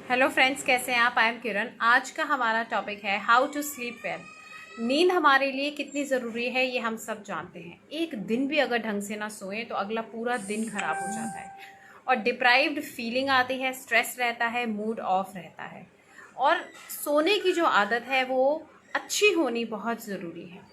Hello friends, कैसे हैं आप। आई एम किरण। आज का हमारा टॉपिक है हाउ टू स्लीप वेल। नींद हमारे लिए कितनी ज़रूरी है ये हम सब जानते हैं। एक दिन भी अगर ढंग से ना सोएं तो अगला पूरा दिन खराब हो जाता है और डिप्राइव्ड फीलिंग आती है, स्ट्रेस रहता है, मूड ऑफ रहता है। और सोने की जो आदत है वो अच्छी होनी बहुत ज़रूरी है।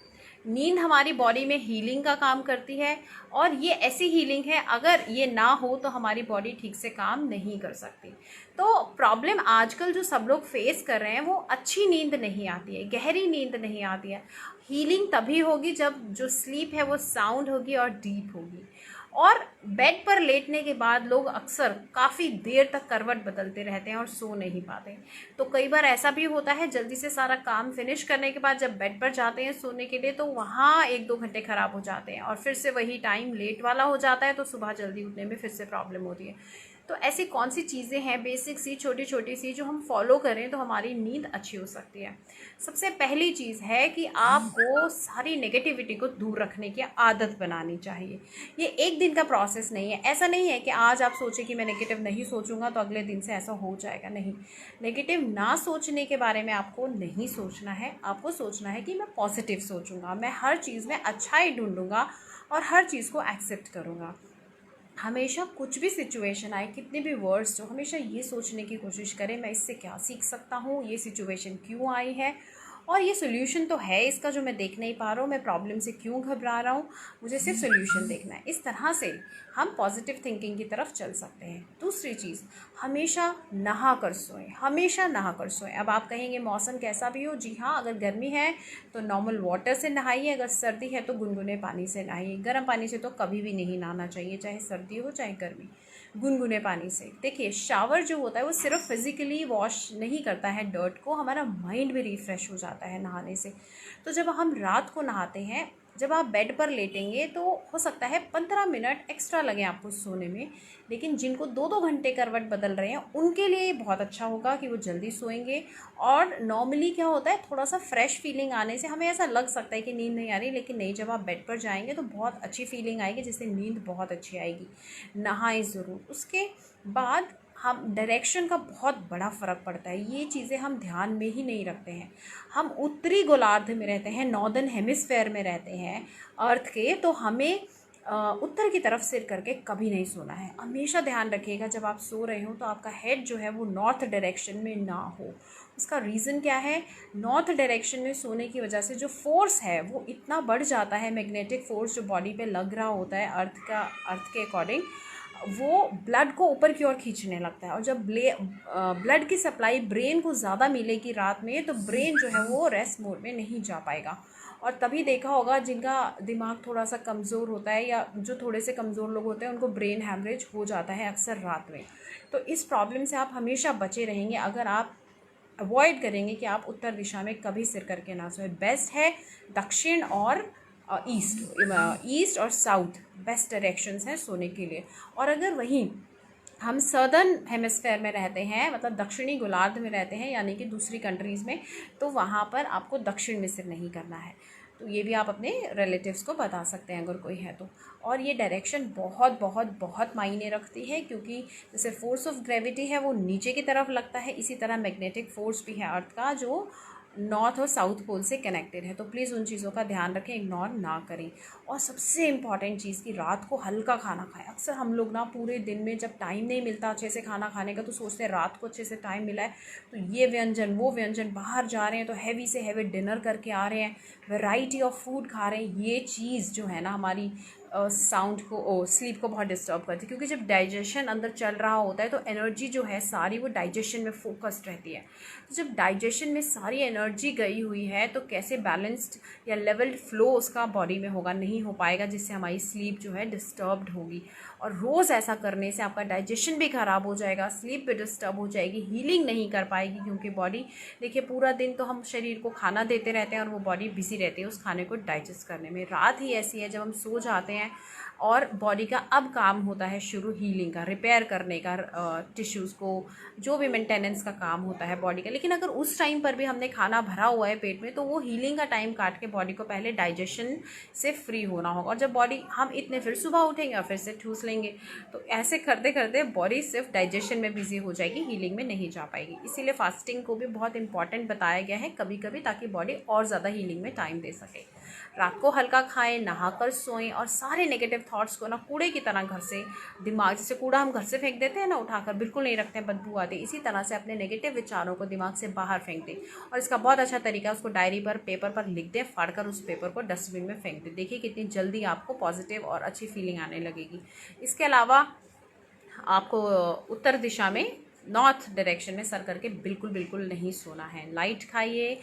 नींद हमारी बॉडी में हीलिंग का काम करती है और ये ऐसी हीलिंग है, अगर ये ना हो तो हमारी बॉडी ठीक से काम नहीं कर सकती। तो प्रॉब्लम आजकल जो सब लोग फेस कर रहे हैं वो अच्छी नींद नहीं आती है, गहरी नींद नहीं आती है। हीलिंग तभी होगी जब जो स्लीप है वो साउंड होगी और डीप होगी। और बेड पर लेटने के बाद लोग अक्सर काफ़ी देर तक करवट बदलते रहते हैं और सो नहीं पाते। तो कई बार ऐसा भी होता है, जल्दी से सारा काम फिनिश करने के बाद जब बेड पर जाते हैं सोने के लिए तो वहाँ 1-2 घंटे ख़राब हो जाते हैं और फिर से वही टाइम लेट वाला हो जाता है, तो सुबह जल्दी उठने में फिर से प्रॉब्लम होती है। तो ऐसी कौन सी चीज़ें हैं बेसिक सी, छोटी छोटी सी, जो हम फॉलो करें तो हमारी नींद अच्छी हो सकती है। सबसे पहली चीज़ है कि आपको सारी नेगेटिविटी को दूर रखने की आदत बनानी चाहिए। ये एक दिन का प्रोसेस नहीं है। ऐसा नहीं है कि आज आप सोचें कि मैं नेगेटिव नहीं सोचूंगा तो अगले दिन से ऐसा हो जाएगा। नहीं, नेगेटिव ना सोचने के बारे में आपको नहीं सोचना है। आपको सोचना है कि मैं पॉजिटिव सोचूंगा, मैं हर चीज़ में अच्छाई ढूंढूंगा और हर चीज़ को एक्सेप्ट करूंगा। हमेशा कुछ भी सिचुएशन आए, कितने भी वर्ड्स हो, हमेशा ये सोचने की कोशिश करें मैं इससे क्या सीख सकता हूँ, ये सिचुएशन क्यों आई है और ये सोल्यूशन तो है इसका जो मैं देख नहीं पा रहा हूँ, मैं प्रॉब्लम से क्यों घबरा रहा हूँ, मुझे सिर्फ सोल्यूशन देखना है। इस तरह से हम पॉजिटिव थिंकिंग की तरफ चल सकते हैं। दूसरी चीज़, हमेशा नहा कर सोएं, हमेशा नहा कर सोएं। अब आप कहेंगे मौसम कैसा भी हो, जी हाँ, अगर गर्मी है तो नॉर्मल वाटर से नहाइए, अगर सर्दी है तो गुनगुने पानी से नहाइए। गर्म पानी से तो कभी भी नहीं नहाना चाहिए, चाहे सर्दी हो चाहे गर्मी। गुनगुने पानी से, देखिए शावर जो होता है वो सिर्फ फिजिकली वॉश नहीं करता है डर्ट को, हमारा माइंड भी रिफ़्रेश हो जाता है नहाने से। तो जब हम रात को नहाते हैं, जब आप बेड पर लेटेंगे तो हो सकता है 15 मिनट एक्स्ट्रा लगे आपको सोने में, लेकिन जिनको 2-2 घंटे करवट बदल रहे हैं उनके लिए ये बहुत अच्छा होगा कि वो जल्दी सोएंगे। और नॉर्मली क्या होता है, थोड़ा सा फ्रेश फीलिंग आने से हमें ऐसा लग सकता है कि नींद नहीं आ रही, लेकिन नहीं, जब आप बेड पर जाएंगे तो बहुत अच्छी फीलिंग आएगी जिससे नींद बहुत अच्छी आएगी। नहाएं ज़रूर। उसके बाद हम डायरेक्शन का बहुत बड़ा फ़र्क पड़ता है, ये चीज़ें हम ध्यान में ही नहीं रखते हैं। हम उत्तरी गोलार्ध में रहते हैं, नॉर्दर्न हेमिस्फेयर में रहते हैं अर्थ के, तो हमें उत्तर की तरफ सिर करके कभी नहीं सोना है। हमेशा ध्यान रखिएगा जब आप सो रहे हो तो आपका हेड जो है वो नॉर्थ डायरेक्शन में ना हो। उसका रीज़न क्या है, नॉर्थ डायरेक्शन में सोने की वजह से जो फोर्स है वो इतना बढ़ जाता है, मैग्नेटिक फोर्स जो बॉडी पे लग रहा होता है अर्थ के अकॉर्डिंग, वो ब्लड को ऊपर की ओर खींचने लगता है। और जब ब्लड की सप्लाई ब्रेन को ज़्यादा मिलेगी रात में तो ब्रेन जो है वो रेस्ट मोड में नहीं जा पाएगा। और तभी देखा होगा जिनका दिमाग थोड़ा सा कमज़ोर होता है या जो थोड़े से कमज़ोर लोग होते हैं उनको ब्रेन हैमरेज हो जाता है अक्सर रात में। तो इस प्रॉब्लम से आप हमेशा बचे रहेंगे अगर आप अवॉइड करेंगे कि आप उत्तर दिशा में कभी सिर करके ना सोए। बेस्ट है दक्षिण और ईस्ट और साउथ बेस्ट डायरेक्शंस हैं सोने के लिए। और अगर वहीं हम सदर्न हेमिस्फेयर में रहते हैं, मतलब दक्षिणी गोलार्ध में रहते हैं, यानी कि दूसरी कंट्रीज़ में, तो वहाँ पर आपको दक्षिण में सिर नहीं करना है। तो ये भी आप अपने रिलेटिव्स को बता सकते हैं अगर कोई है तो। और ये डायरेक्शन बहुत बहुत बहुत मायने रखती है, क्योंकि जैसे फोर्स ऑफ ग्रेविटी है वो नीचे की तरफ लगता है, इसी तरह मैग्नेटिक फोर्स भी है अर्थ का जो नॉर्थ और साउथ पोल से कनेक्टेड है। तो प्लीज़ उन चीज़ों का ध्यान रखें, इग्नोर ना करें। और सबसे इम्पॉर्टेंट चीज़ कि रात को हल्का खाना खाएं। अक्सर हम लोग ना पूरे दिन में जब टाइम नहीं मिलता अच्छे से खाना खाने का तो सोचते हैं रात को अच्छे से टाइम मिला है तो ये व्यंजन वो व्यंजन, बाहर जा रहे हैं तो हैवी से हैवी डिनर करके आ रहे हैं, वैरायटी ऑफ फूड खा रहे हैं। ये चीज़ जो है ना हमारी साउंड को, स्लीप को बहुत डिस्टर्ब करती है, क्योंकि जब डाइजेशन अंदर चल रहा होता है तो एनर्जी जो है सारी वो डाइजेशन में फोकस्ड रहती है। तो जब डाइजेशन में सारी एनर्जी गई हुई है तो कैसे बैलेंस्ड या लेवल्ड फ्लो उसका बॉडी में होगा, नहीं हो पाएगा, जिससे हमारी स्लीप जो है डिस्टर्ब्ड होगी। और रोज़ ऐसा करने से आपका डाइजेशन भी ख़राब हो जाएगा, स्लीप भी डिस्टर्ब हो जाएगी, हीलिंग नहीं कर पाएगी, क्योंकि बॉडी, देखिए पूरा दिन तो हम शरीर को खाना देते रहते हैं और वो बॉडी बिजी रहती है उस खाने को डाइजेस्ट करने में। रात ही ऐसी है जब हम सो जाते हैं हैं और बॉडी का अब काम होता है शुरू हीलिंग का, रिपेयर करने का, टिश्यूज़ को, जो भी मेंटेनेंस का काम होता है बॉडी का। लेकिन अगर उस टाइम पर भी हमने खाना भरा हुआ है पेट में तो वो हीलिंग का टाइम काट के बॉडी को पहले डाइजेशन से फ्री होना होगा। और जब बॉडी हम इतने फिर सुबह उठेंगे और फिर से ठूस लेंगे, तो ऐसे करते करते बॉडी सिर्फ डाइजेशन में बिजी हो जाएगी, हीलिंग में नहीं जा पाएगी। इसीलिए फास्टिंग को भी बहुत इंपॉर्टेंट बताया गया है कभी कभी, ताकि बॉडी और ज़्यादा हीलिंग में टाइम दे सके। रात को हल्का खाएं, नहाकर सोएं और सारे नेगेटिव थॉट्स को ना कूड़े की तरह घर से, दिमाग जैसे कूड़ा हम घर से फेंक देते हैं ना उठाकर, बिल्कुल नहीं रखते हैं, बदबू आती, इसी तरह से अपने नेगेटिव विचारों को दिमाग से बाहर फेंक दें। और इसका बहुत अच्छा तरीका, उसको डायरी पर, पेपर पर लिख दें, फाड़कर उस पेपर को डस्टबिन में फेंक दें। देखिए कितनी जल्दी आपको पॉजिटिव और अच्छी फीलिंग आने लगेगी। इसके अलावा आपको उत्तर दिशा में, नॉर्थ डायरेक्शन में सर करके बिल्कुल बिल्कुल नहीं सोना है। लाइट खाइए,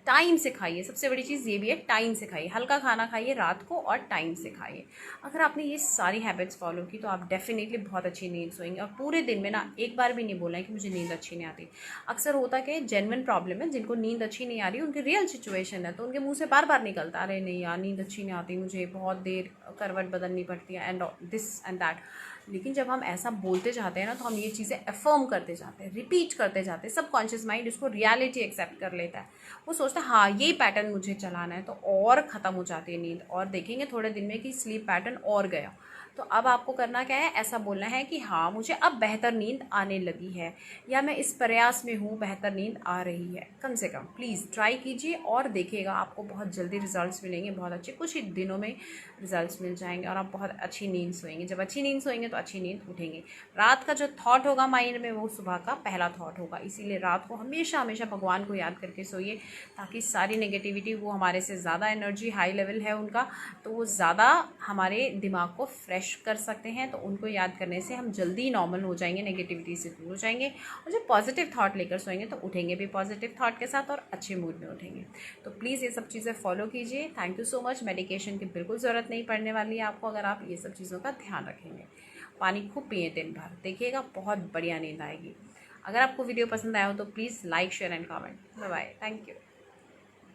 टाइम से खाइए, सबसे बड़ी चीज़ ये भी है, टाइम से खाइए, हल्का खाना खाइए रात को और टाइम से खाइए। अगर आपने ये सारी हैबिट्स फॉलो की तो आप डेफिनेटली बहुत अच्छी नींद सोएंगे। और पूरे दिन में ना एक बार भी नहीं बोलना है कि मुझे नींद अच्छी नहीं आती। अक्सर होता कि जेन्युइन प्रॉब्लम है, जिनको नींद अच्छी नहीं आ रही, उनकी रियल सिचुएशन है, तो उनके मुँह से बार बार निकलता, अरे नहीं यार नींद अच्छी नहीं आती, मुझे बहुत देर करवट बदलनी पड़ती है एंड दिस एंड दैट। लेकिन जब हम ऐसा बोलते जाते हैं ना तो हम ये चीज़ें अफर्म करते जाते हैं, रिपीट करते जाते हैं, सबकॉन्शियस माइंड इसको रियलिटी एक्सेप्ट कर लेता है। वो सोचता है हाँ यही पैटर्न मुझे चलाना है, तो और ख़त्म हो जाती है नींद। और देखेंगे थोड़े दिन में कि स्लीप पैटर्न और गया। तो अब आपको करना क्या है, ऐसा बोलना है कि हाँ मुझे अब बेहतर नींद आने लगी है, या मैं इस प्रयास में हूँ, बेहतर नींद आ रही है। कम से कम प्लीज़ ट्राई कीजिए और देखिएगा आपको बहुत जल्दी रिजल्ट्स मिलेंगे, बहुत अच्छे, कुछ ही दिनों में रिजल्ट्स मिल जाएंगे और आप बहुत अच्छी नींद सोएंगे। जब अच्छी नींद सोएंगे तो अच्छी नींद उठेंगे। रात का जो थॉट होगा माइंड में वो सुबह का पहला थॉट होगा। इसीलिए रात को हमेशा हमेशा भगवान को याद करके सोइए, ताकि सारी नेगेटिविटी, वो हमारे से ज़्यादा एनर्जी हाई लेवल है उनका, तो वो ज़्यादा हमारे दिमाग को फ्रेश कर सकते हैं। तो उनको याद करने से हम जल्दी नॉर्मल हो जाएंगे, नेगेटिविटी से दूर हो जाएंगे। और जब पॉजिटिव थॉट लेकर सोएंगे तो उठेंगे भी पॉजिटिव थॉट के साथ और अच्छे मूड में उठेंगे। तो प्लीज़ ये सब चीज़ें फॉलो कीजिए। Thank you so much. Medication की बिल्कुल ज़रूरत नहीं पड़ने वाली है आपको, अगर आप ये सब चीज़ों का ध्यान रखेंगे। पानी खूब पिए दिन भर, देखिएगा बहुत बढ़िया नींद आएगी। अगर आपको वीडियो पसंद आया हो तो please like, share and comment. Bye bye, thank you.